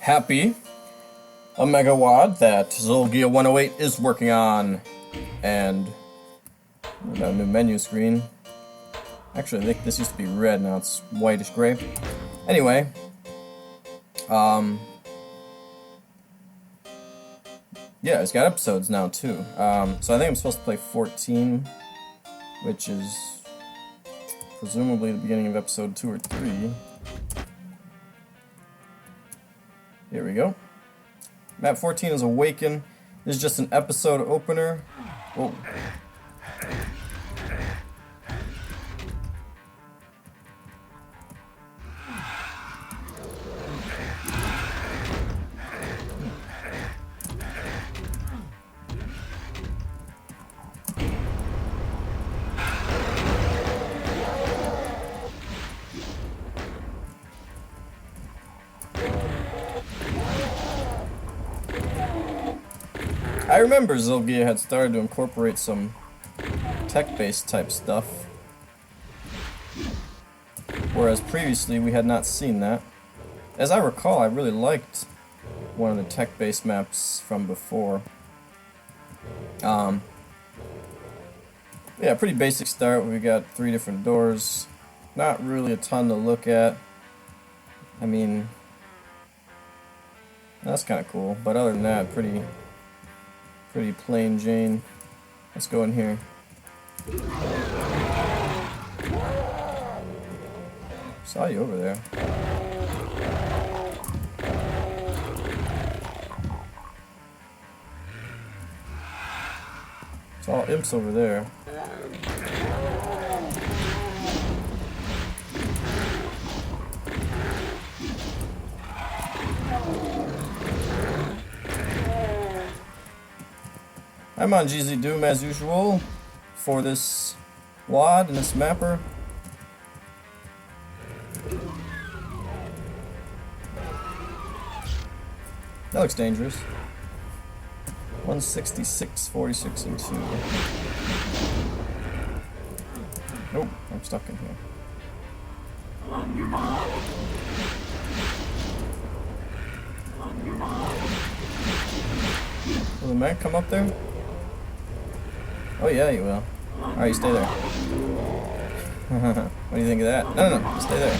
happy a megawatt that Zolgia108 is working on, and we got a new menu screen. Actually, I think this used to be red, now it's whitish gray. Anyway, yeah, it's got episodes now too. So I think I'm supposed to play 14, which is presumably the beginning of episode 2 or 3. Here we go. Map 14 is Awaken. This is just an episode opener. Whoa. I remember Zolgia had started to incorporate some tech-based type stuff, whereas previously we had not seen that. As I recall, I really liked one of the tech-based maps from before. Yeah, pretty basic start. We got 3 different doors. Not really a ton to look at. I mean, that's kind of cool, but other than that, pretty plain Jane. Let's go in here. Saw you over there. It's all imps over there. I'm on GZDoom as usual for this WAD and this mapper. That looks dangerous. 166, 46, and 2. Nope, I'm stuck in here. Will the man come up there? Oh yeah, you will. Alright, you stay there. What do you think of that? No, stay there.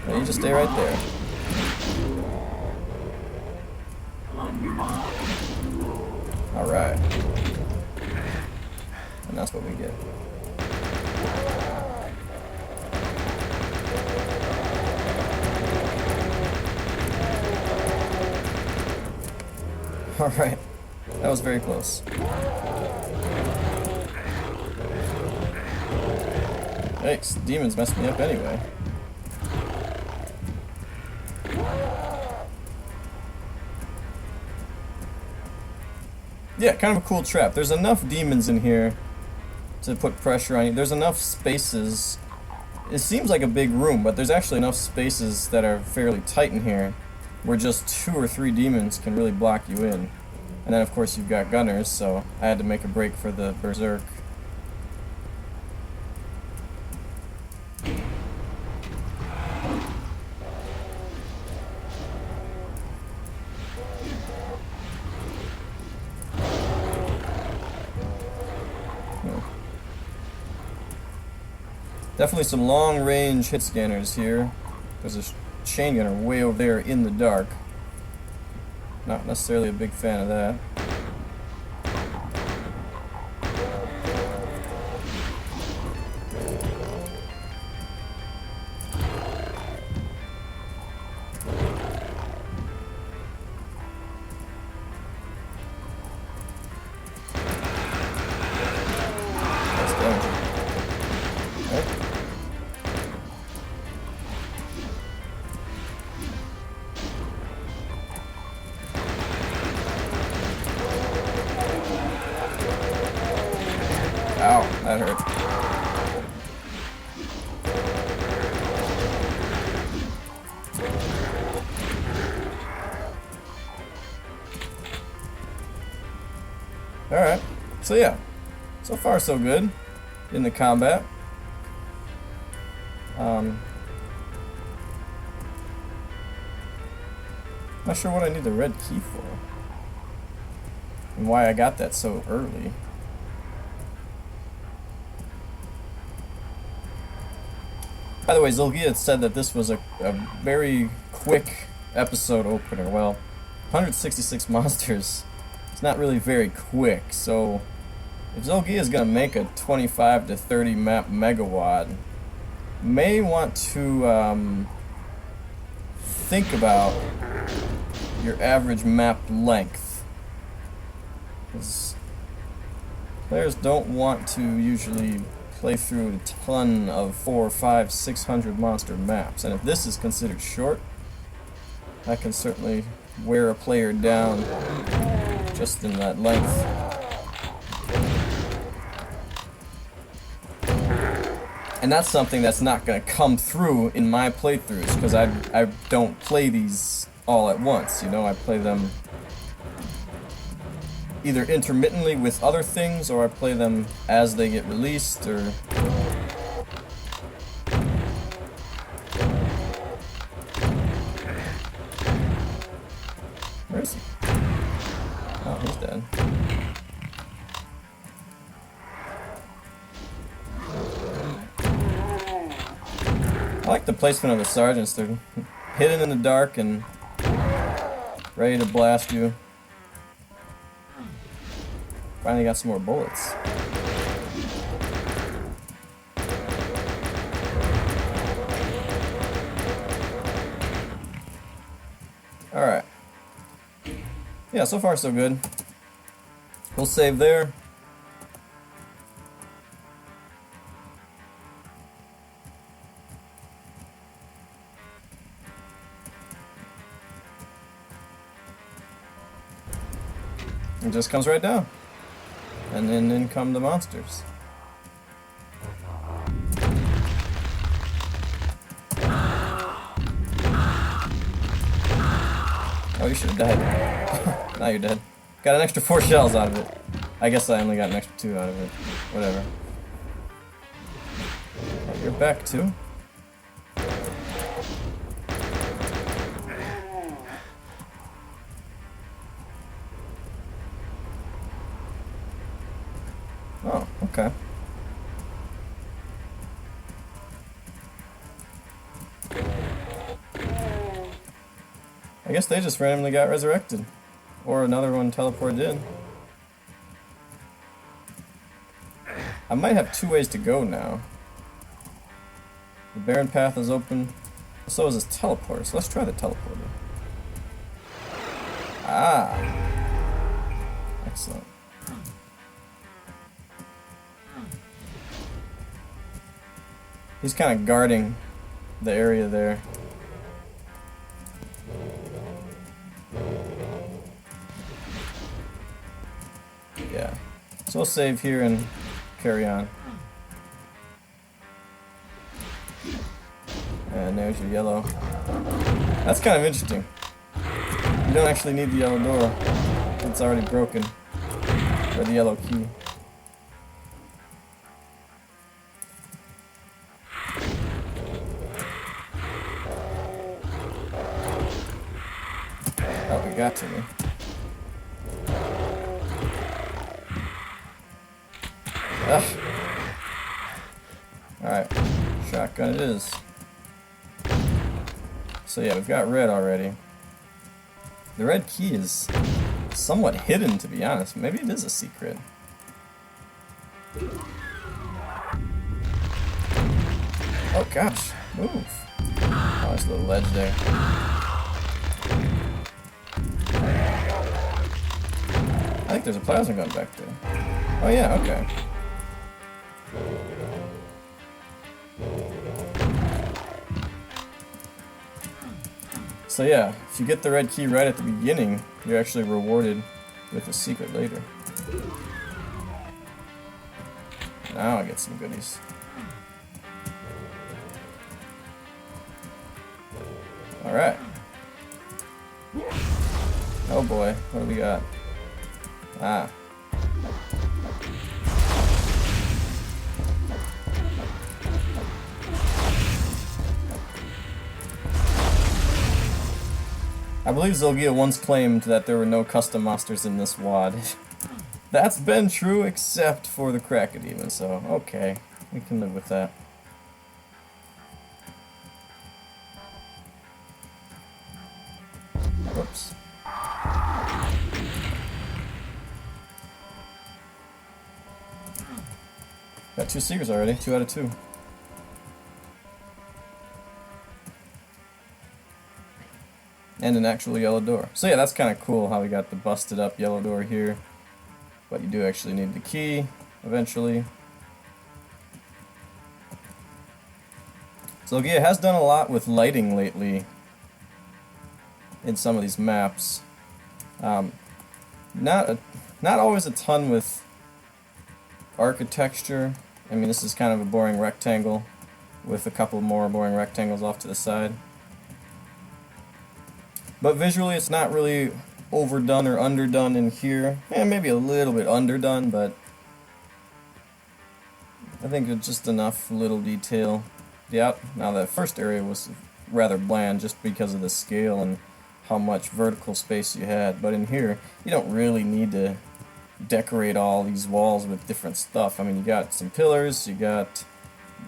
No, you just stay right there. Alright. And that's what we get. Alright, that was very close. Yikes, demons messed me up anyway. Yeah, kind of a cool trap. There's enough demons in here to put pressure on you. There's enough spaces. It seems like a big room, but there's actually enough spaces that are fairly tight in here where just 2 or 3 demons can really block you in. And then of course you've got gunners, so I had to make a break for the berserk. Definitely some long-range hit scanners here. There's a chain gunner way over there in the dark. Not necessarily a big fan of that. That's danger. Okay. Ow, that hurt. Alright, so yeah, so far so good in the combat. Not sure what I need the red key for. And why I got that so early. By the way, Zolgia said that this was a very quick episode opener. Well, 166 monsters. It's not really very quick, so if Zolgia is going to make a 25 to 30 map megawatt, may want to think about your average map length. Because players don't want to usually play through a ton of 400, 500, 600 monster maps, and if this is considered short, that can certainly wear a player down just in that length. And that's something that's not going to come through in my playthroughs, because I don't play these all at once, you know, I play them either intermittently with other things, or I play them as they get released, or... Where is he? Oh, he's dead. I like the placement of the sergeants. They're hidden in the dark and ready to blast you. Finally got some more bullets. Alright. Yeah, so far so good. We'll save there. It just comes right down. And then in come the monsters. Oh, you should have died. Now you're dead. Got an extra 4 shells out of it. I guess I only got an extra 2 out of it. Whatever. Oh, you're back too? Oh, okay. I guess they just randomly got resurrected. Or another one teleported in. I might have 2 ways to go now. The barren path is open. So is this teleporter, so let's try the teleporter. Ah! Excellent. He's kind of guarding the area there. Yeah. So we'll save here and carry on. And there's your yellow. That's kind of interesting. You don't actually need the yellow door. It's already broken. Or the yellow key. Oh, it got to me. Ugh. Alright, shotgun it is. So yeah, we've got red already. The red key is somewhat hidden, to be honest. Maybe it is a secret. Oh gosh, move. Oh, there's a little ledge there. I think there's a plasma gun back there. Oh yeah, okay. So yeah, if you get the red key right at the beginning, you're actually rewarded with a secret later. Now I get some goodies. Alright. Oh boy, what do we got? Ah. I believe Zolgia once claimed that there were no custom monsters in this WOD. That's been true except for the Cracodemon, so okay, we can live with that. Whoops. Got 2 Seekers already, 2 out of 2. And an actual yellow door. So yeah, that's kind of cool how we got the busted up yellow door here. But you do actually need the key, eventually. Zolgia has done a lot with lighting lately in some of these maps. Not always a ton with architecture. I mean, this is kind of a boring rectangle with a couple more boring rectangles off to the side. But visually, it's not really overdone or underdone in here. Maybe a little bit underdone, but I think it's just enough little detail. Yeah, now that first area was rather bland just because of the scale and how much vertical space you had. But in here, you don't really need to decorate all these walls with different stuff. I mean, you got some pillars, you got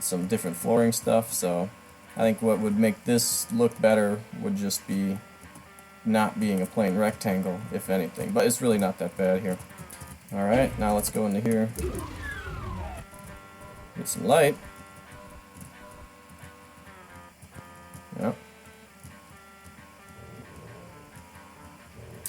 some different flooring stuff, so I think what would make this look better would just be not being a plain rectangle, if anything. But it's really not that bad here. Alright, now let's go into here. Get some light. Yep.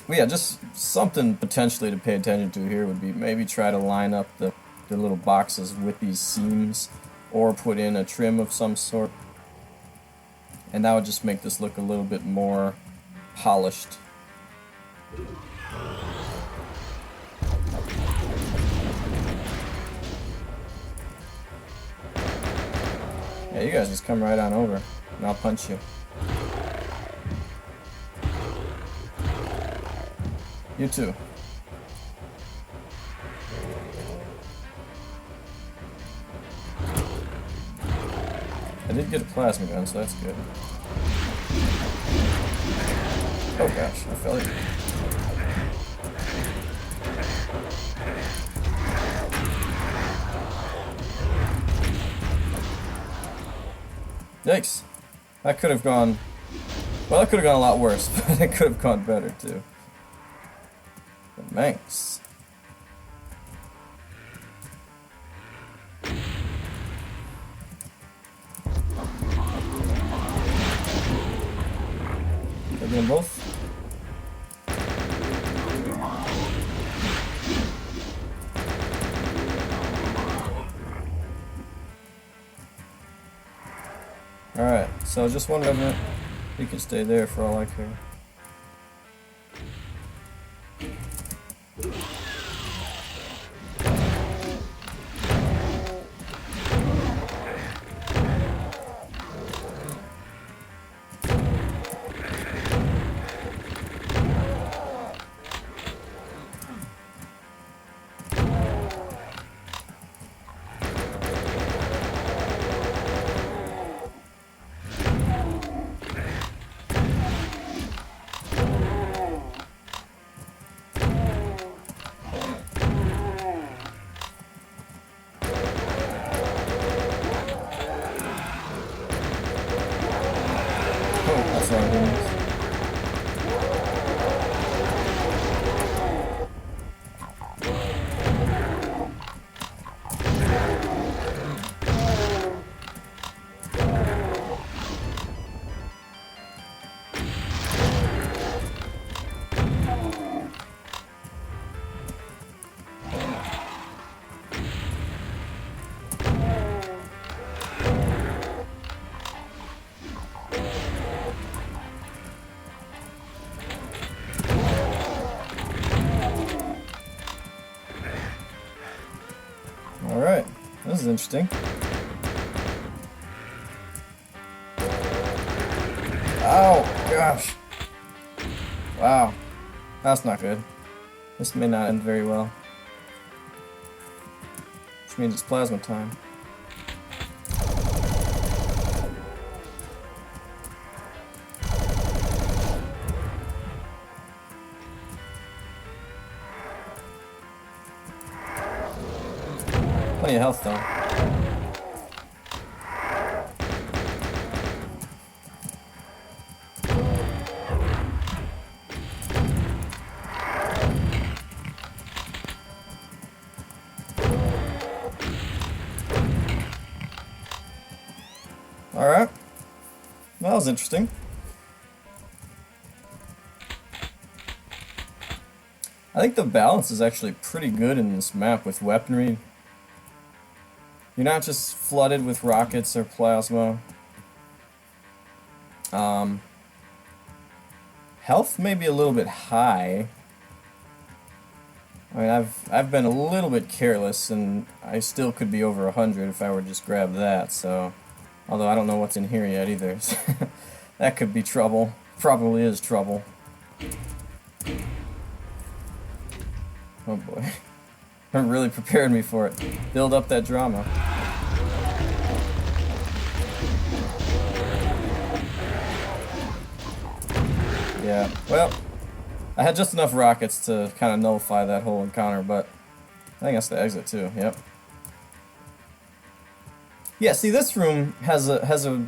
Well, yeah, just something potentially to pay attention to here would be maybe try to line up the little boxes with these seams, or put in a trim of some sort. And that would just make this look a little bit more polished. Yeah, you guys just come right on over, and I'll punch you. You too. I did get a plasma gun, so that's good. Oh gosh, I fell in. Yikes. That could have gone... Well, that could have gone a lot worse, but it could have gone better too. But thanks. Did I get them both? Alright, so just one revenant. You can stay there for all I care. Alright, this is interesting. Oh, gosh. Wow. That's not good. This may not end very well. Which means it's plasma time. Plenty of health though. Alright. That was interesting. I think the balance is actually pretty good in this map with weaponry. You're not just flooded with rockets or plasma. Health may be a little bit high. I mean, I've been a little bit careless, and I still could be over 100 if I were to just grab that, so... Although I don't know what's in here yet either. That could be trouble. Probably is trouble. Oh boy. It really prepared me for it. Build up that drama. Yeah, well, I had just enough rockets to kind of nullify that whole encounter, but I think that's the exit too, yep. Yeah, see, this room has a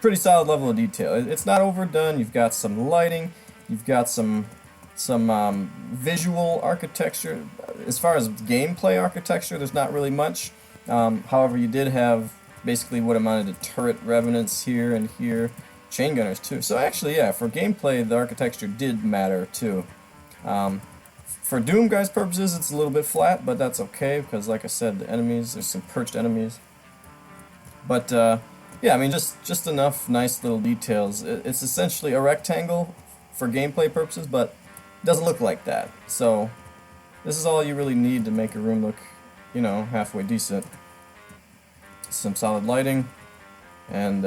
pretty solid level of detail. It's not overdone. You've got some lighting. You've got some visual architecture. As far as gameplay architecture, there's not really much. However, you did have basically what amounted to turret revenants here and here. Chain gunners too. So actually, yeah, for gameplay, the architecture did matter too. For Doom guys' purposes, it's a little bit flat, but that's okay because, like I said, the enemies, there's some perched enemies. But yeah, I mean, just enough nice little details. It's essentially a rectangle for gameplay purposes, but it doesn't look like that. So this is all you really need to make a room look, you know, halfway decent. Some solid lighting, and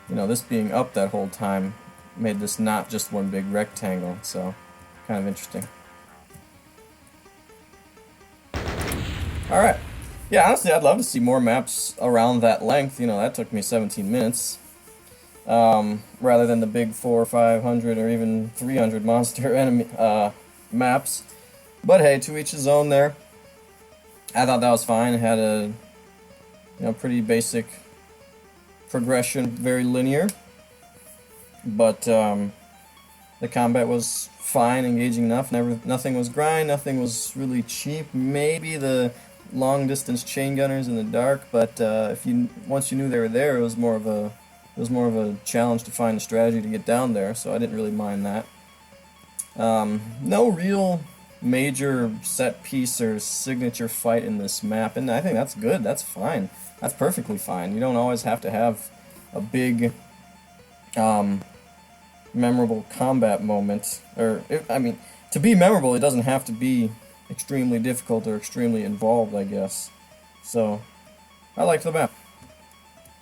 you know, this being up that whole time made this not just one big rectangle. So kind of interesting. All right. Yeah, honestly, I'd love to see more maps around that length. You know, that took me 17 minutes. Rather than the big 400 or 500 or even 300 monster enemy maps. But hey, to each his own there. I thought that was fine. It had a, you know, pretty basic progression, very linear. But the combat was fine, engaging enough. Nothing was grind, nothing was really cheap. Maybe the long distance chain gunners in the dark, but once you knew they were there, it was more of a challenge to find a strategy to get down there, so I didn't really mind that. No real major set piece or signature fight in this map, and I think that's good. That's fine. That's perfectly fine. You don't always have to have a big memorable combat moment, I mean, to be memorable, it doesn't have to be extremely difficult or extremely involved, I guess. So, I liked the map.